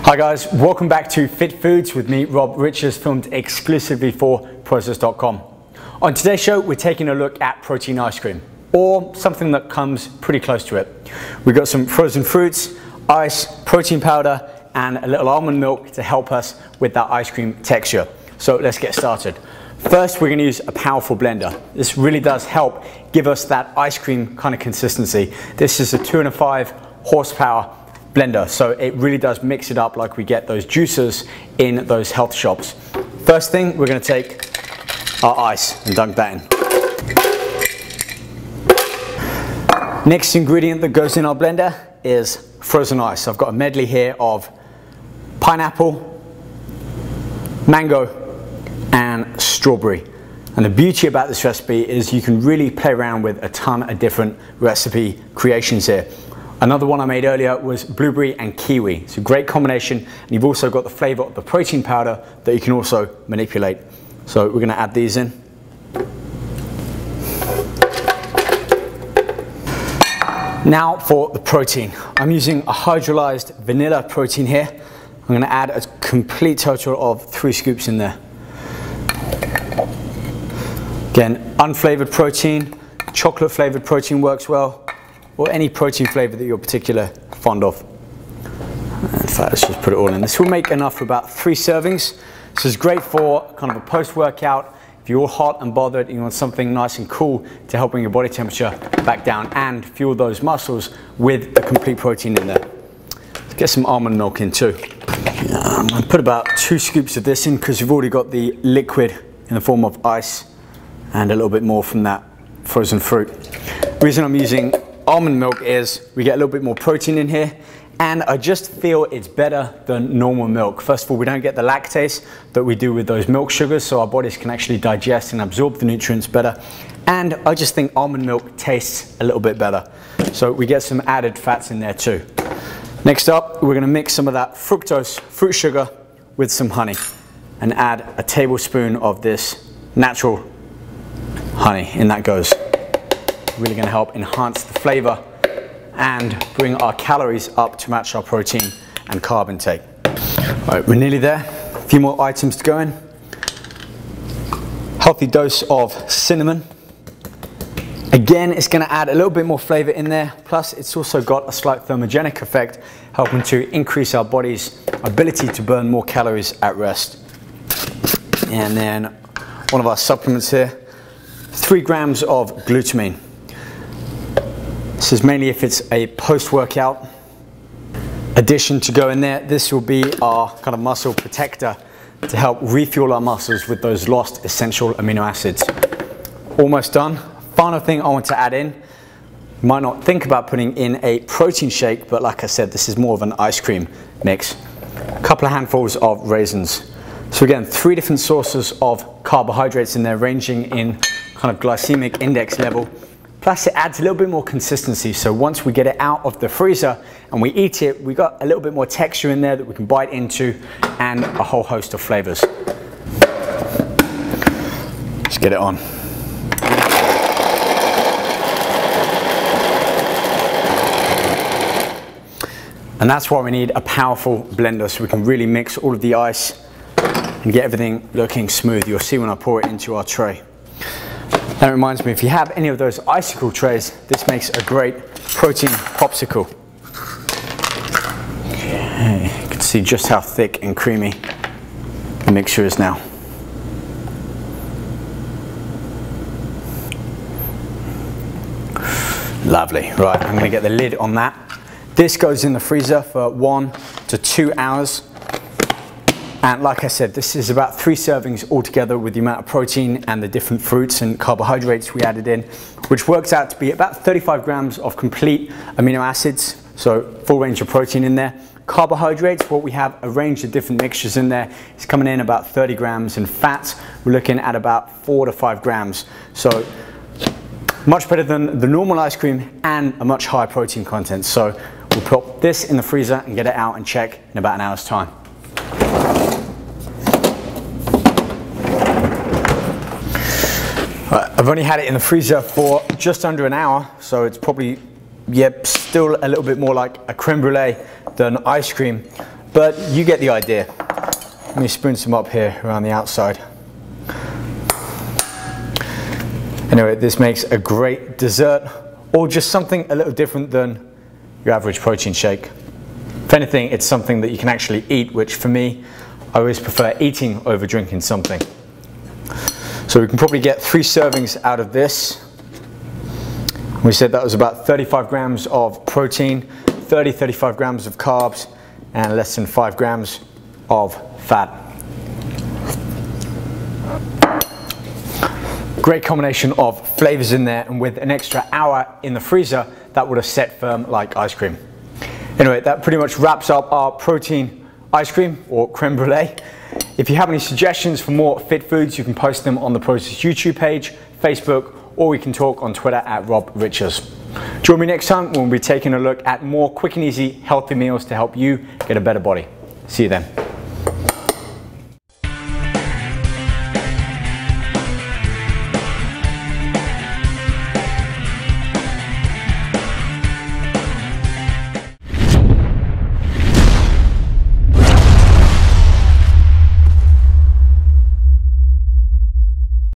Hi guys, welcome back to Fit Foods with me, Rob Richards, filmed exclusively for Process.com. On today's show, we're taking a look at protein ice cream, or something that comes pretty close to it. We've got some frozen fruits, ice, protein powder, and a little almond milk to help us with that ice cream texture. So let's get started. First, we're going to use a powerful blender. This really does help give us that ice cream kind of consistency. This is a 2.5 horsepower blender, so it really does mix it up like we get those juicers in those health shops. First thing, we're going to take our ice and dunk that in. Next ingredient that goes in our blender is frozen ice. I've got a medley here of pineapple, mango, and strawberry. And the beauty about this recipe is you can really play around with a ton of different recipe creations here. Another one I made earlier was blueberry and kiwi. It's a great combination, and you've also got the flavor of the protein powder that you can also manipulate. So we're going to add these in. Now for the protein. I'm using a hydrolyzed vanilla protein here. I'm going to add a complete total of 3 scoops in there. Again, unflavored protein, chocolate flavored protein works well, or any protein flavor that you're particularly fond of. In fact, let's just put it all in. This will make enough for about 3 servings. This is great for kind of a post-workout. If you're all hot and bothered and you want something nice and cool to help bring your body temperature back down and fuel those muscles with the complete protein in there. Let's get some almond milk in too. I'm going to put about 2 scoops of this in because you've already got the liquid in the form of ice and a little bit more from that frozen fruit. The reason I'm using almond milk is we get a little bit more protein in here, and I just feel it's better than normal milk. First of all, we don't get the lactase that we do with those milk sugars, so our bodies can actually digest and absorb the nutrients better. And I just think almond milk tastes a little bit better. So we get some added fats in there too. Next up, we're gonna mix some of that fructose, fruit sugar, with some honey and add a tablespoon of this natural honey. In that goes. Really going to help enhance the flavor and bring our calories up to match our protein and carb intake. All right, we're nearly there. A few more items to go in. Healthy dose of cinnamon. Again, it's going to add a little bit more flavor in there. Plus, it's also got a slight thermogenic effect, helping to increase our body's ability to burn more calories at rest. And then one of our supplements here, 3 grams of glutamine. This is mainly if it's a post-workout addition to go in there. This will be our kind of muscle protector to help refuel our muscles with those lost essential amino acids. Almost done. Final thing I want to add in, you might not think about putting in a protein shake, but like I said, this is more of an ice cream mix. A couple of handfuls of raisins. So again, 3 different sources of carbohydrates in there, ranging in kind of glycemic index level. Plus it adds a little bit more consistency, so once we get it out of the freezer and we eat it, we got a little bit more texture in there that we can bite into, and a whole host of flavors. Let's get it on. And that's why we need a powerful blender, so we can really mix all of the ice and get everything looking smooth. You'll see when I pour it into our tray. That reminds me, if you have any of those icicle trays, this makes a great protein popsicle. Okay, you can see just how thick and creamy the mixture is now. Lovely. Right, I'm going to get the lid on that. This goes in the freezer for 1 to 2 hours. And like I said, this is about 3 servings altogether with the amount of protein and the different fruits and carbohydrates we added in, which works out to be about 35 grams of complete amino acids, so full range of protein in there. Carbohydrates, well, we have a range of different mixtures in there. It's coming in about 30 grams, and fats, we're looking at about 4 to 5 grams. So much better than the normal ice cream and a much higher protein content. So we'll put this in the freezer and get it out and check in about an hour's time. I've only had it in the freezer for just under an hour, so it's probably, still a little bit more like a creme brulee than ice cream. but you get the idea. Let me spoon some up here around the outside. Anyway, this makes a great dessert, or just something a little different than your average protein shake. If anything, it's something that you can actually eat, which for me, I always prefer eating over drinking something. So we can probably get 3 servings out of this. We said that was about 35 grams of protein, 35 grams of carbs, and less than 5 grams of fat. Great combination of flavors in there, and with an extra hour in the freezer, that would have set firm like ice cream. Anyway, that pretty much wraps up our protein ice cream, or creme brulee. If you have any suggestions for more fit foods, you can post them on the Process YouTube page, Facebook, or we can talk on Twitter at Rob Richards. Join me next time when we'll be taking a look at more quick and easy healthy meals to help you get a better body. See you then.